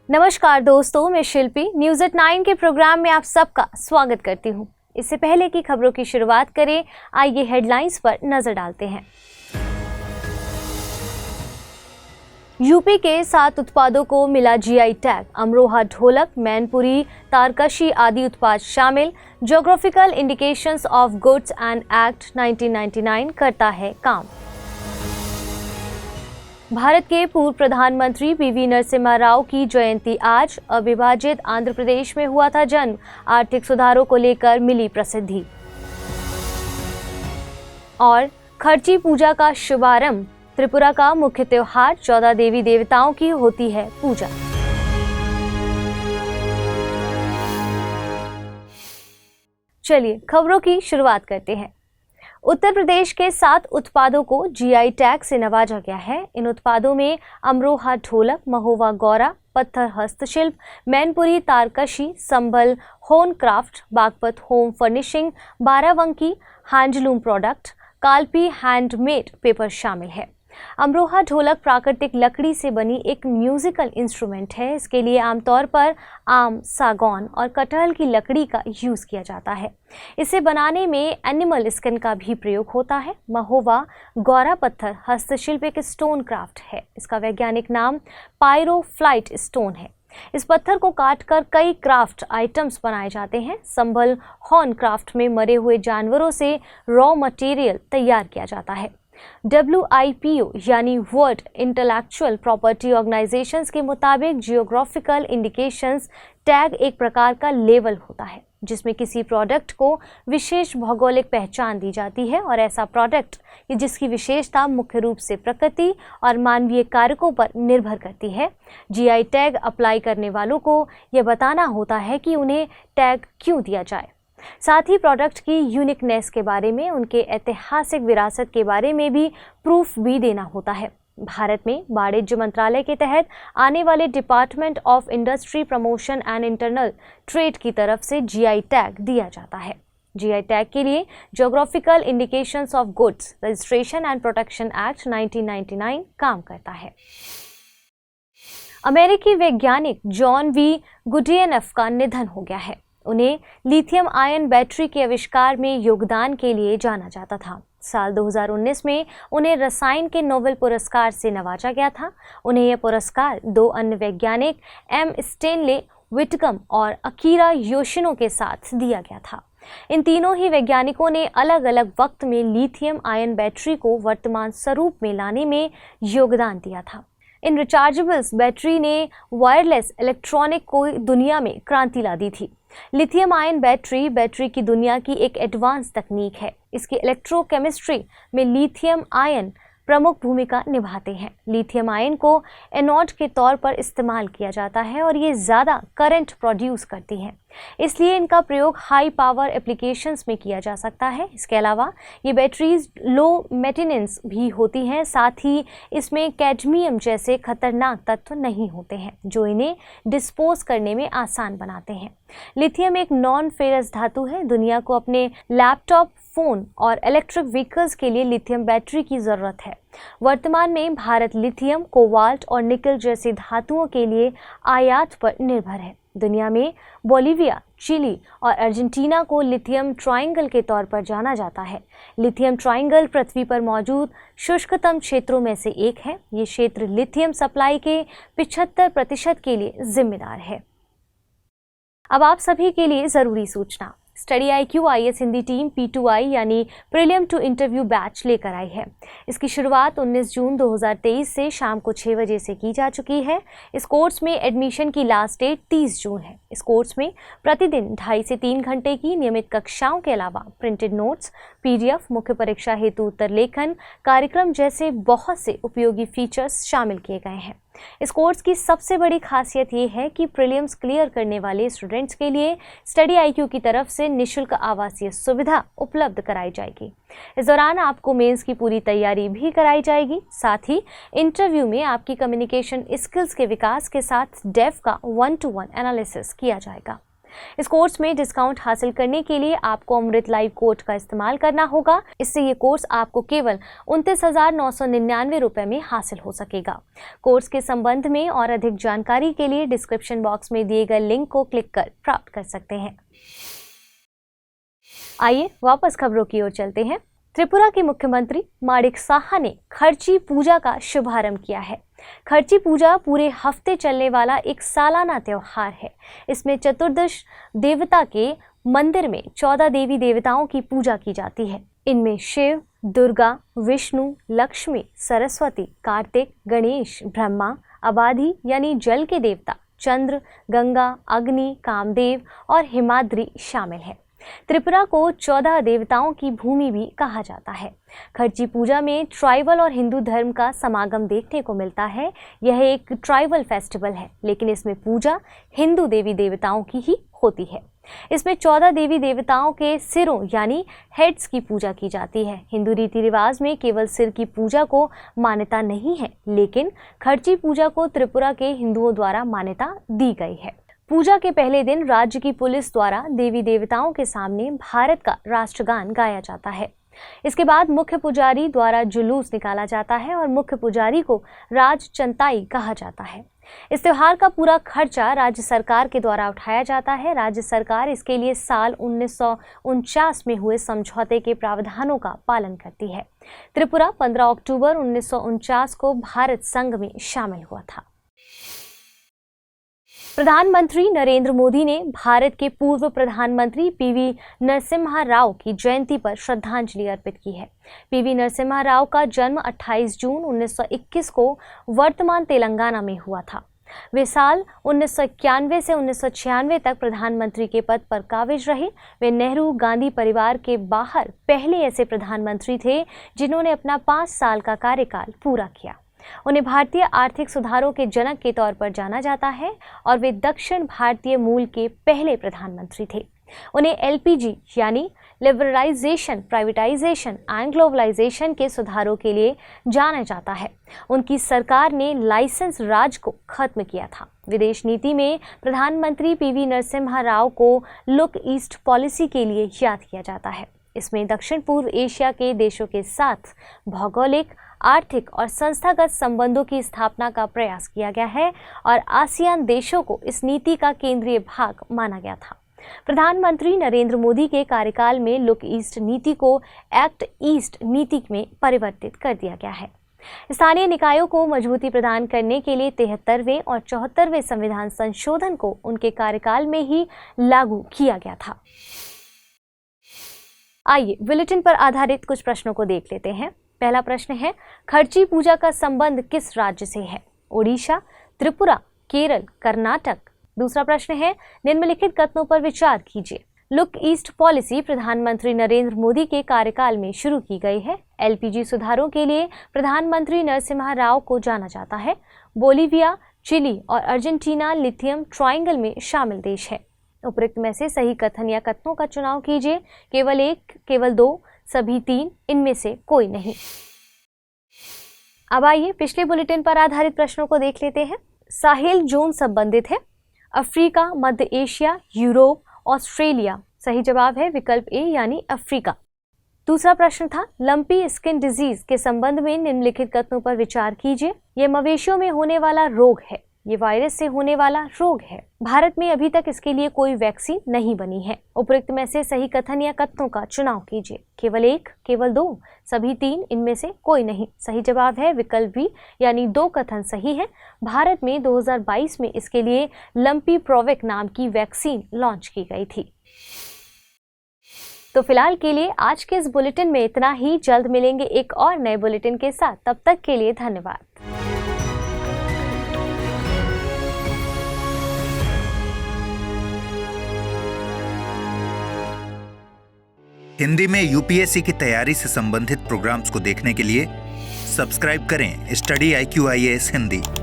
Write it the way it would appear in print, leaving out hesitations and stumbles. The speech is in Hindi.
नमस्कार दोस्तों, मैं शिल्पी न्यूज़ एट 9 के प्रोग्राम में आप सबका स्वागत करती हूं। इससे पहले की खबरों की शुरुआत करें, आइए हेडलाइंस पर नजर डालते हैं। यूपी के 7 उत्पादों को मिला जीआई टैग। अमरोहा ढोलक, मैनपुरी, तारकशी आदि उत्पाद शामिल। Geographical indications of goods and act 1999 करता है काम। भारत के पूर्व प्रधानमंत्री पीवी नरसिम्हा राव की जयंती आज। अविभाजित आंध्र प्रदेश में हुआ था जन्म। आर्थिक सुधारों को लेकर मिली प्रसिद्धि। और खर्ची पूजा का शुभारंभ। त्रिपुरा का मुख्य त्योहार 14 देवी देवताओं की होती है पूजा। चलिए खबरों की शुरुआत करते हैं। उत्तर प्रदेश के 7 उत्पादों को जीआई टैग से नवाजा गया है। इन उत्पादों में अमरोहा ढोलक, महोवा गौरा, पत्थर हस्तशिल्प, मैनपुरी तारकशी, Sambhal home craft, Baghpat home furnishing, Barabanki handloom product, Kalpi handmade paper शामिल है। अमरोहा ढोलक प्राकृतिक लकड़ी से बनी एक म्यूजिकल इंस्ट्रूमेंट है। इसके लिए आमतौर पर आम, सागौन और कटहल की लकड़ी का यूज किया जाता है। इसे बनाने में एनिमल स्किन का भी प्रयोग होता है। महोवा गौरा पत्थर हस्तशिल्प एक स्टोन क्राफ्ट है। इसका वैज्ञानिक नाम पायरोफ्लाइट स्टोन है। इस पत्थर को काटकर कई क्राफ्ट आइटम्स बनाए जाते हैं। संभल हॉर्न क्राफ्ट में मरे हुए जानवरों से रॉ मटेरियल तैयार किया जाता है। WIPO यानी वर्ल्ड इंटेलेक्चुअल प्रॉपर्टी ऑर्गेनाइजेशंस के मुताबिक जियोग्राफिकल इंडिकेशंस टैग एक प्रकार का लेबल होता है जिसमें किसी प्रोडक्ट को विशेष भौगोलिक पहचान दी जाती है और ऐसा प्रोडक्ट जिसकी विशेषता मुख्य रूप से प्रकृति और मानवीय कारकों पर निर्भर करती है। जीआई टैग अप्लाई करने वालों को यह बताना होता है कि उन्हें टैग क्यों दिया जाए। साथ ही प्रोडक्ट की यूनिकनेस के बारे में, उनके ऐतिहासिक विरासत के बारे में भी प्रूफ भी देना होता है। भारत में वाणिज्य मंत्रालय के तहत आने वाले department of industry promotion and internal trade की तरफ से जीआई टैग दिया जाता है। जीआई टैग के लिए geographical indications of goods registration and protection act 1999 काम करता है। अमेरिकी वैज्ञानिक जॉन वी गुडियनफ का निधन हो गया है। उन्हें लिथियम आयन बैटरी के आविष्कार में योगदान के लिए जाना जाता था। साल 2019 में उन्हें रसायन के नोबेल पुरस्कार से नवाजा गया था। उन्हें यह पुरस्कार 2 अन्य वैज्ञानिक एम स्टेनले विटकम और अकीरा योशिनो के साथ दिया गया था। इन तीनों ही वैज्ञानिकों ने अलग अलग वक्त में लिथियम आयन बैटरी को वर्तमान स्वरूप में लाने में योगदान दिया था। इन रिचार्जेबल्स बैटरी ने वायरलेस इलेक्ट्रॉनिक को दुनिया में क्रांति ला दी थी। लिथियम आयन बैटरी की दुनिया की एक एडवांस तकनीक है। इसकी इलेक्ट्रोकेमिस्ट्री में लिथियम आयन प्रमुख भूमिका निभाते हैं। लिथियम आयन को एनोड के तौर पर इस्तेमाल किया जाता है और ये ज़्यादा करंट प्रोड्यूस करती हैं, इसलिए इनका प्रयोग हाई पावर एप्लीकेशंस में किया जा सकता है। इसके अलावा ये बैटरीज लो मेंटेनेंस भी होती हैं। साथ ही इसमें कैडमियम जैसे खतरनाक तत्व नहीं होते हैं जो इन्हें डिस्पोज करने में आसान बनाते हैं। लिथियम एक नॉन फेरस धातु है। दुनिया को अपने लैपटॉप, फोन और इलेक्ट्रिक व्हीकल्स के लिए लिथियम बैटरी की ज़रूरत है। वर्तमान में भारत लिथियम, कोबाल्ट और निकल जैसी धातुओं के लिए आयात पर निर्भर है। दुनिया में बोलिविया, चिली और अर्जेंटीना को लिथियम ट्रायंगल के तौर पर जाना जाता है। लिथियम ट्रायंगल पृथ्वी पर मौजूद शुष्कतम क्षेत्रों में से एक है। ये क्षेत्र लिथियम सप्लाई के 75% के लिए जिम्मेदार है। अब आप सभी के लिए ज़रूरी सूचना। Study IQ IAS Hindi team P2I यानी प्रीलिम टू इंटरव्यू बैच लेकर आई है। इसकी शुरुआत 19 जून 2023 से शाम को 6 बजे से की जा चुकी है। इस कोर्स में एडमिशन की लास्ट डेट 30 जून है। इस कोर्स में प्रतिदिन 2.5 से 3 घंटे की नियमित कक्षाओं के अलावा प्रिंटेड नोट्स, PDF, मुख्य परीक्षा हेतु उत्तर लेखन कार्यक्रम जैसे बहुत से उपयोगी फीचर्स शामिल किए गए हैं। इस कोर्स की सबसे बड़ी खासियत ये है कि प्रीलिम्स क्लियर करने वाले स्टूडेंट्स के लिए स्टडी IQ की तरफ से निःशुल्क आवासीय सुविधा उपलब्ध कराई जाएगी। इस दौरान आपको मेंस की पूरी तैयारी भी कराई जाएगी। साथ ही इंटरव्यू में आपकी कम्युनिकेशन स्किल्स के विकास के साथ डेफ का 1-to-1 एनालिसिस किया जाएगा। इस कोर्स में डिस्काउंट हासिल करने के लिए आपको अमृत लाइव कोड का इस्तेमाल करना होगा। इससे ये कोर्स आपको केवल 29,999 रुपए में हासिल हो सकेगा। कोर्स के संबंध में और अधिक जानकारी के लिए डिस्क्रिप्शन बॉक्स में दिए गए लिंक को क्लिक कर प्राप्त कर सकते हैं। आइए वापस खबरों की ओर चलते हैं। त्रिपुरा के मुख्यमंत्री माणिक साहा ने खर्ची पूजा का शुभारंभ किया है। खर्ची पूजा पूरे हफ्ते चलने वाला एक सालाना त्योहार है। इसमें चतुर्दश देवता के मंदिर में 14 देवी देवताओं की पूजा की जाती है। इनमें शिव, दुर्गा, विष्णु, लक्ष्मी, सरस्वती, कार्तिक, गणेश, ब्रह्मा, अबाधि यानी जल के देवता, चंद्र, गंगा, अग्नि, कामदेव और हिमाद्री शामिल है। त्रिपुरा को 14 देवताओं की भूमि भी कहा जाता है। खर्ची पूजा में ट्राइबल और हिंदू धर्म का समागम देखने को मिलता है। यह एक ट्राइबल फेस्टिवल है, लेकिन इसमें पूजा हिंदू देवी देवताओं की ही होती है। इसमें 14 देवी देवताओं के सिरों यानी हेड्स की पूजा की जाती है। हिंदू रीति रिवाज में केवल सिर की पूजा को मान्यता नहीं है, लेकिन खर्ची पूजा को त्रिपुरा के हिंदुओं द्वारा मान्यता दी गई है। पूजा के पहले दिन राज्य की पुलिस द्वारा देवी देवताओं के सामने भारत का राष्ट्रगान गाया जाता है। इसके बाद मुख्य पुजारी द्वारा जुलूस निकाला जाता है और मुख्य पुजारी को राज चंताई कहा जाता है। इस त्योहार का पूरा खर्चा राज्य सरकार के द्वारा उठाया जाता है। राज्य सरकार इसके लिए साल 1949 में हुए समझौते के प्रावधानों का पालन करती है। त्रिपुरा 15 अक्टूबर 1949 को भारत संघ में शामिल हुआ था। प्रधानमंत्री नरेंद्र मोदी ने भारत के पूर्व प्रधानमंत्री पीवी नरसिम्हा राव की जयंती पर श्रद्धांजलि अर्पित की है। पीवी नरसिम्हा राव का जन्म 28 जून 1921 को वर्तमान तेलंगाना में हुआ था। वे साल 1991 से 1996 तक प्रधानमंत्री के पद पर काबिज रहे। वे नेहरू गांधी परिवार के बाहर पहले ऐसे प्रधानमंत्री थे जिन्होंने अपना 5 साल का कार्यकाल पूरा किया। उन्हें भारतीय आर्थिक सुधारों के जनक के तौर पर जाना जाता है और वे दक्षिण भारतीय मूल के पहले प्रधानमंत्री थे। उन्हें एलपीजी यानी लिबरलाइजेशन, प्राइवेटाइजेशन एंड ग्लोबलाइजेशन के सुधारों के लिए जाना जाता है। उनकी सरकार ने लाइसेंस राज को खत्म किया था। विदेश नीति में प्रधानमंत्री पीवी नरसिम्हा राव को लुक ईस्ट पॉलिसी के लिए याद किया जाता है। इसमें दक्षिण पूर्व एशिया के देशों के साथ भौगोलिक, आर्थिक और संस्थागत संबंधों की स्थापना का प्रयास किया गया है और आसियान देशों को इस नीति का केंद्रीय भाग माना गया था। प्रधानमंत्री नरेंद्र मोदी के कार्यकाल में लुक ईस्ट नीति को एक्ट ईस्ट नीति में परिवर्तित कर दिया गया है। स्थानीय निकायों को मजबूती प्रदान करने के लिए 73वें और 74वें संविधान संशोधन को उनके कार्यकाल में ही लागू किया गया था। आइए बुलेटिन पर आधारित कुछ प्रश्नों को देख लेते हैं। पहला प्रश्न है, खर्ची पूजा का संबंध किस राज्य से है? ओडिशा, त्रिपुरा, केरल, कर्नाटक। दूसरा प्रश्न है, निम्नलिखित कथनों पर विचार कीजिए। लुक ईस्ट पॉलिसी प्रधानमंत्री नरेंद्र मोदी के कार्यकाल में शुरू की गई है। एलपीजी सुधारों के लिए प्रधानमंत्री नरसिम्हा राव को जाना जाता है। बोलीविया, चिली और अर्जेंटीना लिथियम ट्रायंगल में शामिल देश है। उपरोक्त में से सही कथन या कथनों का चुनाव कीजिए। केवल एक, केवल दो, सभी तीन, इनमें से कोई नहीं। अब आइए पिछले बुलेटिन पर आधारित प्रश्नों को देख लेते हैं। साहेल जोन संबंधित है अफ्रीका, मध्य एशिया, यूरोप, ऑस्ट्रेलिया। सही जवाब है विकल्प ए यानी अफ्रीका। दूसरा प्रश्न था, लंपी स्किन डिजीज के संबंध में निम्नलिखित कथनों पर विचार कीजिए। यह मवेशियों में होने वाला रोग है। ये वायरस से होने वाला रोग है। भारत में अभी तक इसके लिए कोई वैक्सीन नहीं बनी है। उपरोक्त में से सही कथन या कथनों का चुनाव कीजिए। केवल एक, केवल दो, सभी तीन, इनमें से कोई नहीं। सही जवाब है विकल्प बी यानी दो कथन सही है। भारत में 2022 में इसके लिए लंपी प्रोवेक नाम की वैक्सीन लॉन्च की गई थी। तो फिलहाल के लिए आज के इस बुलेटिन में इतना ही। जल्द मिलेंगे एक और नए बुलेटिन के साथ। तब तक के लिए धन्यवाद। हिंदी में यूपीएससी की तैयारी से संबंधित प्रोग्राम्स को देखने के लिए सब्सक्राइब करें स्टडी IQ IAS हिंदी।